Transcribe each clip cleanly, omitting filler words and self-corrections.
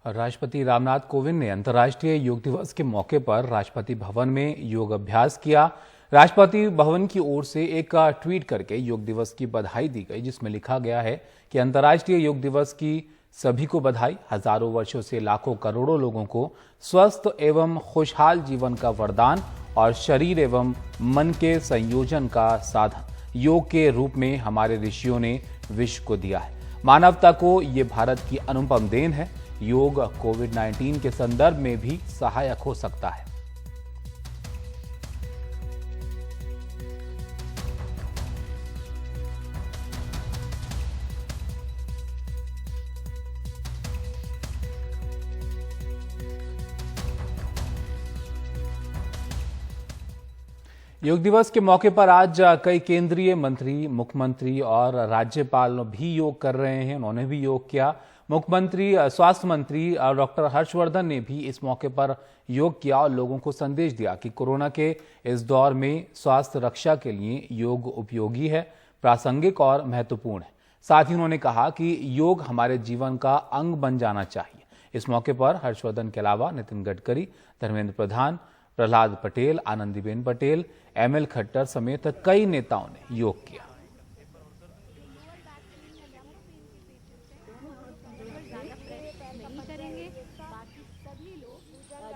राष्ट्रपति रामनाथ कोविंद ने अंतर्राष्ट्रीय योग दिवस के मौके पर राष्ट्रपति भवन में योग अभ्यास किया। राष्ट्रपति भवन की ओर से एक ट्वीट करके योग दिवस की बधाई दी गई, जिसमें लिखा गया है कि अंतर्राष्ट्रीय योग दिवस की सभी को बधाई। हजारों वर्षों से लाखों करोड़ों लोगों को स्वस्थ एवं खुशहाल जीवन का वरदान और शरीर एवं मन के संयोजन का साधन योग के रूप में हमारे ऋषियों ने विश्व को दिया है। मानवता को ये भारत की अनुपम देन है। योग कोविड-19 के संदर्भ में भी सहायक हो सकता है। योग दिवस के मौके पर आज कई केंद्रीय मंत्री, मुख्यमंत्री और राज्यपाल भी योग कर रहे हैं। उन्होंने भी योग किया। मुख्यमंत्री, स्वास्थ्य मंत्री डॉक्टर हर्षवर्धन ने भी इस मौके पर योग किया और लोगों को संदेश दिया कि कोरोना के इस दौर में स्वास्थ्य रक्षा के लिए योग उपयोगी है, प्रासंगिक और महत्वपूर्ण है। साथ ही उन्होंने कहा कि योग हमारे जीवन का अंग बन जाना चाहिए। इस मौके पर हर्षवर्धन के अलावा नितिन गडकरी, धर्मेंद्र प्रधान, प्रहलाद पटेल, आनंदीबेन पटेल, एमएल खट्टर समेत कई नेताओं ने योग किया।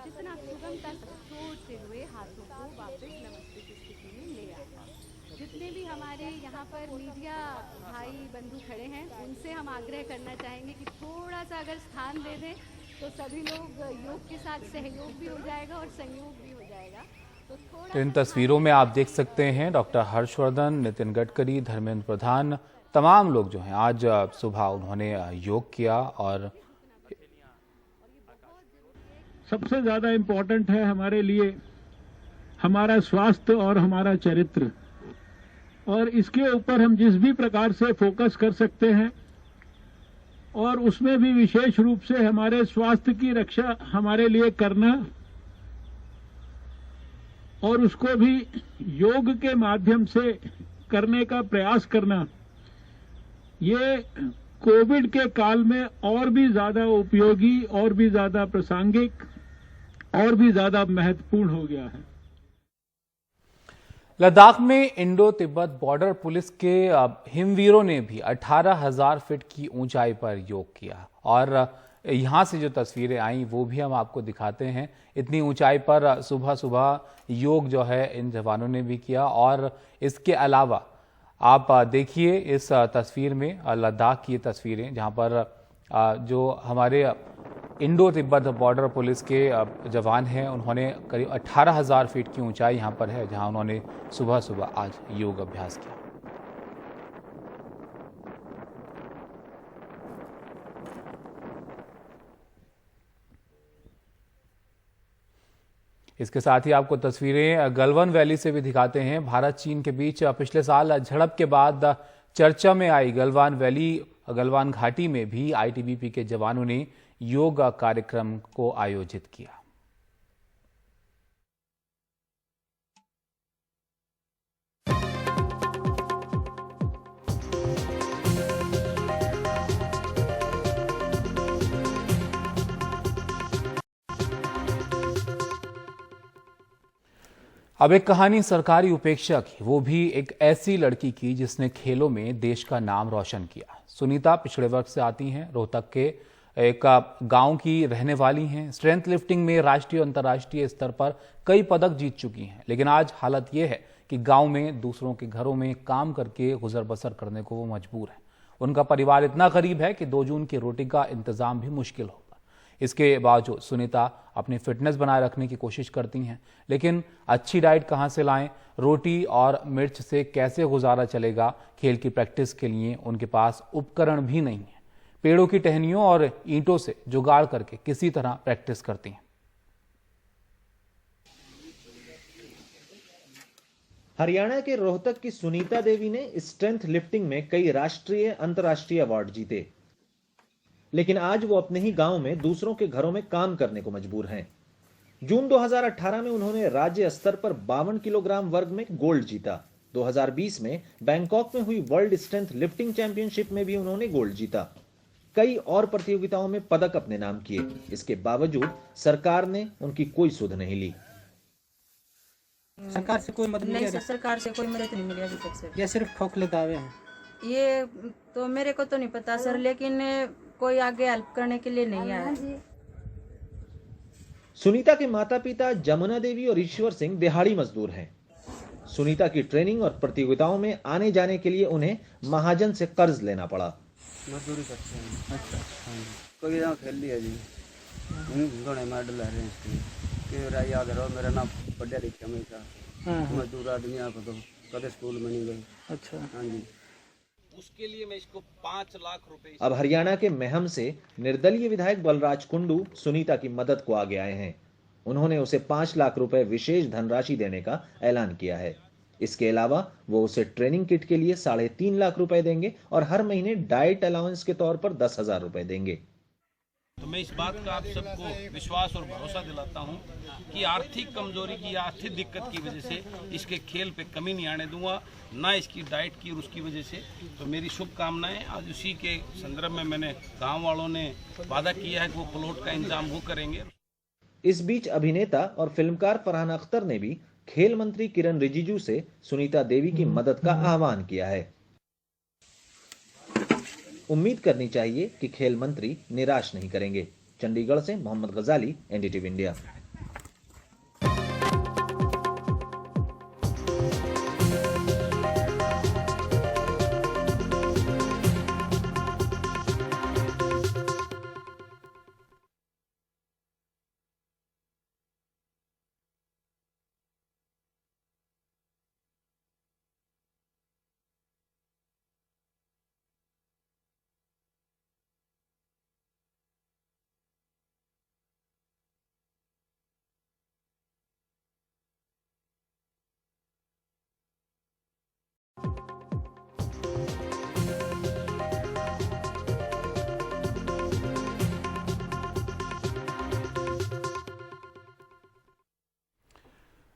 जितना सुगमता जोर से हुए हाथों को वापस नमस्ते की स्थिति में ले आए। जितने भी हमारे यहाँ पर मीडिया भाई बंधु खड़े हैं, उनसे हम आग्रह करना चाहेंगे कि थोड़ा सा अगर स्थान दे दें तो सभी लोग योग के साथ सहयोग भी हो जाएगा और संयोग भी हो जाएगा। तो इन तस्वीरों में आप देख सकते हैं डॉक्टर हर्षवर्धन, नितिन गडकरी, धर्मेंद्र प्रधान, तमाम लोग जो हैं आज सुबह उन्होंने योग किया। और सबसे ज्यादा इम्पोर्टेंट है हमारे लिए हमारा स्वास्थ्य और हमारा चरित्र, और इसके ऊपर हम जिस भी प्रकार से फोकस कर सकते हैं, और उसमें भी विशेष रूप से हमारे स्वास्थ्य की रक्षा हमारे लिए करना और उसको भी योग के माध्यम से करने का प्रयास करना, ये कोविड के काल में और भी ज्यादा उपयोगी, और भी ज्यादा प्रासंगिक, और भी ज्यादा महत्वपूर्ण हो गया है। लद्दाख में इंडो तिब्बत बॉर्डर पुलिस के हिमवीरों ने भी 18,000 फीट की ऊंचाई पर योग किया और यहां से जो तस्वीरें आई वो भी हम आपको दिखाते हैं। इतनी ऊंचाई पर सुबह सुबह योग जो है इन जवानों ने भी किया। और इसके अलावा आप देखिए इस तस्वीर में लद्दाख की तस्वीरें, जहां पर जो हमारे इंडो तिब्बत बॉर्डर पुलिस के जवान हैं, उन्होंने करीब 18,000 फीट की ऊंचाई यहां पर है, जहां उन्होंने सुबह सुबह आज योग अभ्यास किया। इसके साथ ही आपको तस्वीरें गलवान वैली से भी दिखाते हैं। भारत चीन के बीच पिछले साल झड़प के बाद चर्चा में आई गलवान वैली, गलवान घाटी में भी आईटीबीपी के जवानों ने योग कार्यक्रम को आयोजित किया। अब एक कहानी सरकारी उपेक्षा की, वो भी एक ऐसी लड़की की जिसने खेलों में देश का नाम रोशन किया। सुनीता पिछड़े वर्ग से आती हैं, रोहतक के एक गांव की रहने वाली हैं। स्ट्रेंथ लिफ्टिंग में राष्ट्रीय और अंतर्राष्ट्रीय स्तर पर कई पदक जीत चुकी हैं, लेकिन आज हालत यह है कि गांव में दूसरों के घरों में काम करके गुजर बसर करने को वो मजबूर है। उनका परिवार इतना गरीब है कि 2 जून की रोटी का इंतजाम भी मुश्किल होगा। इसके बावजूद सुनीता अपनी फिटनेस बनाए रखने की कोशिश करती हैं, लेकिन अच्छी डाइट कहां से लाएं, रोटी और मिर्च से कैसे गुजारा चलेगा। खेल की प्रैक्टिस के लिए उनके पास उपकरण भी नहीं है। पेड़ों की टहनियों और ईंटों से जुगाड़ करके किसी तरह प्रैक्टिस करती हैं। हरियाणा के रोहतक की सुनीता देवी ने स्ट्रेंथ लिफ्टिंग में कई राष्ट्रीय अंतर्राष्ट्रीय अवार्ड जीते, लेकिन आज वो अपने ही गांव में दूसरों के घरों में काम करने को मजबूर हैं। जून 2018 में उन्होंने राज्य स्तर पर 52 किलोग्राम वर्ग में गोल्ड जीता। 2020 में बैंकॉक में हुई वर्ल्ड स्ट्रेंथ लिफ्टिंग चैंपियनशिप में भी उन्होंने गोल्ड जीता। कई और प्रतियोगिताओं में पदक अपने नाम किए। इसके बावजूद सरकार ने उनकी कोई सुध नहीं ली। सरकार से कोई मदद नहीं नहीं सर, सरकार से कोई मदद नहीं मिली अभी तक सर। या सिर्फ खोखले दावे हैं? ये तो मेरे को तो नहीं पता सर, लेकिन कोई आगे हेल्प करने के लिए नहीं आया। सुनीता के माता पिता जमुना देवी और ईश्वर सिंह दिहाड़ी मजदूर हैं। सुनीता की ट्रेनिंग और प्रतियोगिताओं में आने जाने के लिए उन्हें महाजन से कर्ज लेना पड़ा। मजदूरी करते हैं। अच्छा, कोई यहाँ खेल लिया जी, घोड़े मेडल है कि याद रहो मेरा नाम पढ़ा लिखा मैं था, मजदूर आदमी आप तो कभी स्कूल में नहीं गए। अच्छा, हाँ जी। उसके लिए मैं इसको 5 लाख रुपए। अब हरियाणा के महम से निर्दलीय विधायक बलराज कुंडू सुनीता की मदद को आगे आए हैं। उन्होंने उसे 5 लाख रुपए विशेष धनराशि देने का ऐलान किया है। इसके अलावा वो उसे ट्रेनिंग किट के लिए 3.5 लाख रुपए देंगे और हर महीने डाइट अलाउंस के तौर पर 10,000 रुपए देंगे। तो मैं इस बात का आप सबको विश्वास और भरोसा दिलाता हूं कि आर्थिक कमजोरी की या आर्थिक दिक्कत की वजह से इसके खेल पे कमी नहीं आने दूंगा, ना इसकी डाइट की और उसकी वजह से। तो मेरी शुभकामनाएं। आज उसी के संदर्भ में मैंने गांव वालों ने वादा किया है कि वो प्लॉट का इंतजाम वो करेंगे। इस बीच अभिनेता और फिल्मकार फरहान अख्तर ने भी खेल मंत्री किरण रिजिजू से सुनीता देवी की मदद का आह्वान किया है। उम्मीद करनी चाहिए कि खेल मंत्री निराश नहीं करेंगे। चंडीगढ़ से मोहम्मद गजाली, NDTV India.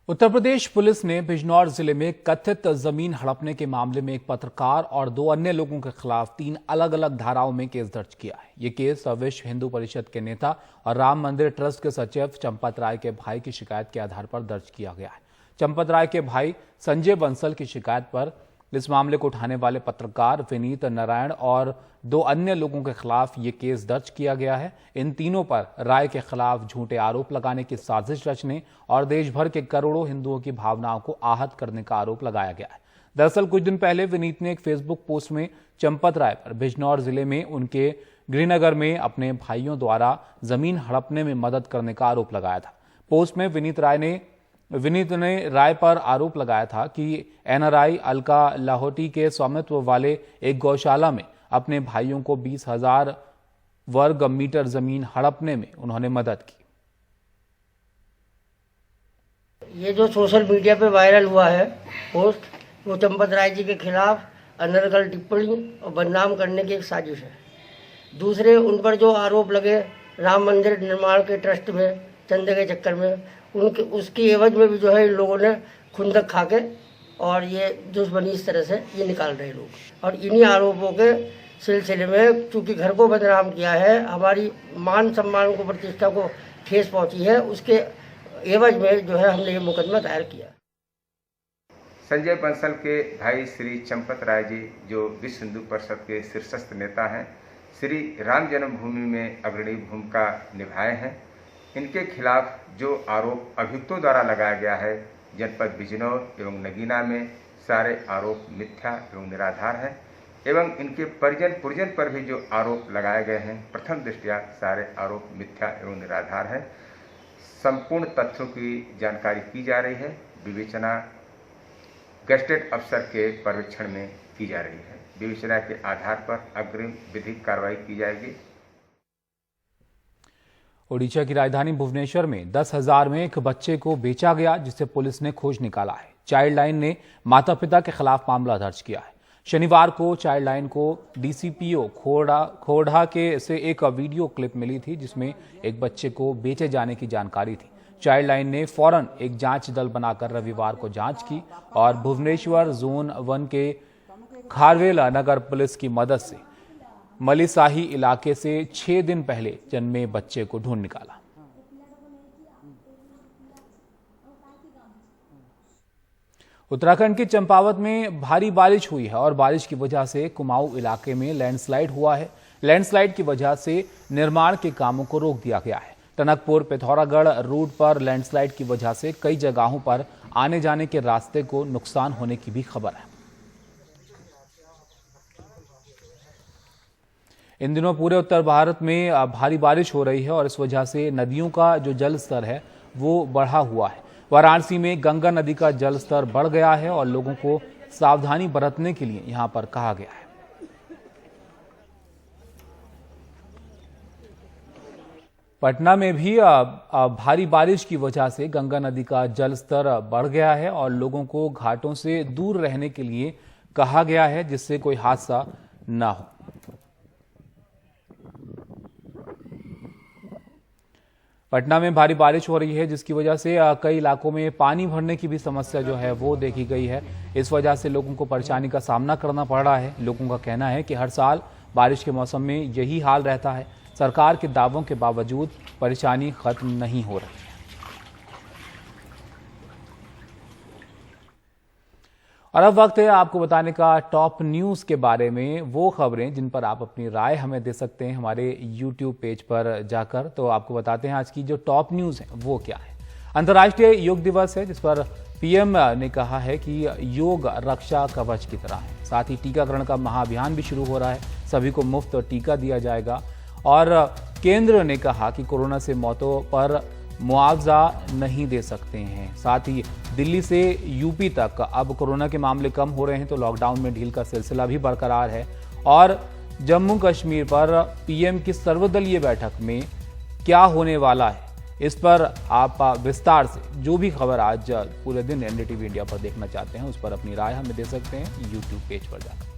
Uttar Pradesh police ने बिजनौर जिले में कथित जमीन हड़पने के मामले में एक पत्रकार और 2 अन्य लोगों के खिलाफ 3 अलग अलग धाराओं में केस दर्ज किया है। ये केस विश्व हिंदू परिषद के नेता और राम मंदिर ट्रस्ट के सचिव चंपत राय के भाई की शिकायत के आधार पर दर्ज किया गया है। चंपत राय के भाई संजय बंसल की शिकायत पर इस मामले को उठाने वाले पत्रकार विनीत नारायण और 2 अन्य लोगों के खिलाफ ये केस दर्ज किया गया है। इन तीनों पर राय के खिलाफ झूठे आरोप लगाने की साजिश रचने और देश भर के करोड़ों हिंदुओं की भावनाओं को आहत करने का आरोप लगाया गया है। दरअसल कुछ दिन पहले विनीत ने एक फेसबुक पोस्ट में चंपत राय पर बिजनौर जिले में उनके गृहनगर में अपने भाइयों द्वारा जमीन हड़पने में मदद करने का आरोप लगाया था। पोस्ट में विनीत ने राय पर आरोप लगाया था कि एनआरआई अलका लाहौटी के स्वामित्व वाले एक गौशाला में अपने भाइयों को 20,000 वर्ग मीटर जमीन हड़पने में उन्होंने मदद की। ये जो सोशल मीडिया पे वायरल हुआ है पोस्ट, वो चंपत राय जी के खिलाफ अनर्गल टिप्पणी और बदनाम करने की एक साजिश है। दूसरे, उन पर जो आरोप लगे राम मंदिर निर्माण के ट्रस्ट में चंदे के चक्कर में, उनके उसकी एवज में भी जो है इन लोगों ने खुंदक खा के और ये दुश्मनी इस तरह से ये निकाल रहे लोग। और इन्हीं आरोपों के सिलसिले में चूंकि घर को बदनाम किया है, हमारी मान सम्मान को, प्रतिष्ठा को ठेस पहुंची है, उसके एवज में जो है हमने ये मुकदमा दायर किया। संजय बंसल के भाई श्री चंपत राय जी जो विश्व हिंदू परिषद के शीर्षस्थ नेता हैं, श्री राम जन्मभूमि में अग्रणी भूमिका निभाए हैं। इनके खिलाफ जो आरोप अभियुक्तों द्वारा लगाया गया है जनपद बिजनौर एवं नगीना में, सारे आरोप मिथ्या एवं निराधार हैं एवं इनके परिजन पर भी जो आरोप लगाए गए हैं प्रथम दृष्टया सारे आरोप मिथ्या एवं निराधार हैं। संपूर्ण तथ्यों की जानकारी की जा रही है, विवेचना गैजेटेड अफसर के पर्यवेक्षण में की जा रही है। विवेचना के आधार पर अग्रिम विधिक कार्रवाई की जाएगी। ओडिशा की राजधानी भुवनेश्वर में 10,000 में एक बच्चे को बेचा गया, जिसे पुलिस ने खोज निकाला है। चाइल्ड लाइन ने माता पिता के खिलाफ मामला दर्ज किया है। शनिवार को चाइल्ड लाइन को डीसीपीओ खोड़ा के से एक वीडियो क्लिप मिली थी, जिसमें एक बच्चे को बेचे जाने की जानकारी थी। चाइल्ड लाइन ने फौरन एक जांच दल बनाकर रविवार को जांच की और भुवनेश्वर जोन 1 के खारवेला नगर पुलिस की मदद से मलिसाही इलाके से 6 दिन पहले जन्मे बच्चे को ढूंढ निकाला। उत्तराखंड के चंपावत में भारी बारिश हुई है और बारिश की वजह से कुमाऊं इलाके में लैंडस्लाइड हुआ है। लैंडस्लाइड की वजह से निर्माण के कामों को रोक दिया गया है। टनकपुर पिथौरागढ़ रूट पर लैंडस्लाइड की वजह से कई जगहों पर आने जाने के रास्ते को नुकसान होने की भी खबर है। इन दिनों पूरे उत्तर भारत में भारी बारिश हो रही है और इस वजह से नदियों का जो जल स्तर है वो बढ़ा हुआ है। वाराणसी में गंगा नदी का जल स्तर बढ़ गया है और लोगों को सावधानी बरतने के लिए यहां पर कहा गया है। पटना में भी भारी बारिश की वजह से गंगा नदी का जल स्तर बढ़ गया है और लोगों को घाटों से दूर रहने के लिए कहा गया है, जिससे कोई हादसा न हो। पटना में भारी बारिश हो रही है, जिसकी वजह से कई इलाकों में पानी भरने की भी समस्या जो है वो देखी गई है। इस वजह से लोगों को परेशानी का सामना करना पड़ रहा है। लोगों का कहना है कि हर साल बारिश के मौसम में यही हाल रहता है। सरकार के दावों के बावजूद परेशानी खत्म नहीं हो रही है। और अब वक्त है आपको बताने का टॉप न्यूज के बारे में, वो खबरें जिन पर आप अपनी राय हमें दे सकते हैं हमारे YouTube पेज पर जाकर। तो आपको बताते हैं आज की जो टॉप न्यूज है वो क्या है। अंतर्राष्ट्रीय योग दिवस है, जिस पर पीएम ने कहा है कि योग रक्षा कवच की तरह है। साथ ही टीकाकरण का महाअभियान भी शुरू हो रहा है, सभी को मुफ्त टीका दिया जाएगा। और केंद्र ने कहा कि कोरोना से मौतों पर मुआवजा नहीं दे सकते हैं। साथ ही दिल्ली से यूपी तक अब कोरोना के मामले कम हो रहे हैं, तो लॉकडाउन में ढील का सिलसिला भी बरकरार है। और जम्मू कश्मीर पर पीएम की सर्वदलीय बैठक में क्या होने वाला है, इस पर आप विस्तार से जो भी खबर आज पूरे दिन एनडीटीवी इंडिया पर देखना चाहते हैं उस पर अपनी राय हमें दे सकते हैं YouTube पेज पर जाकर।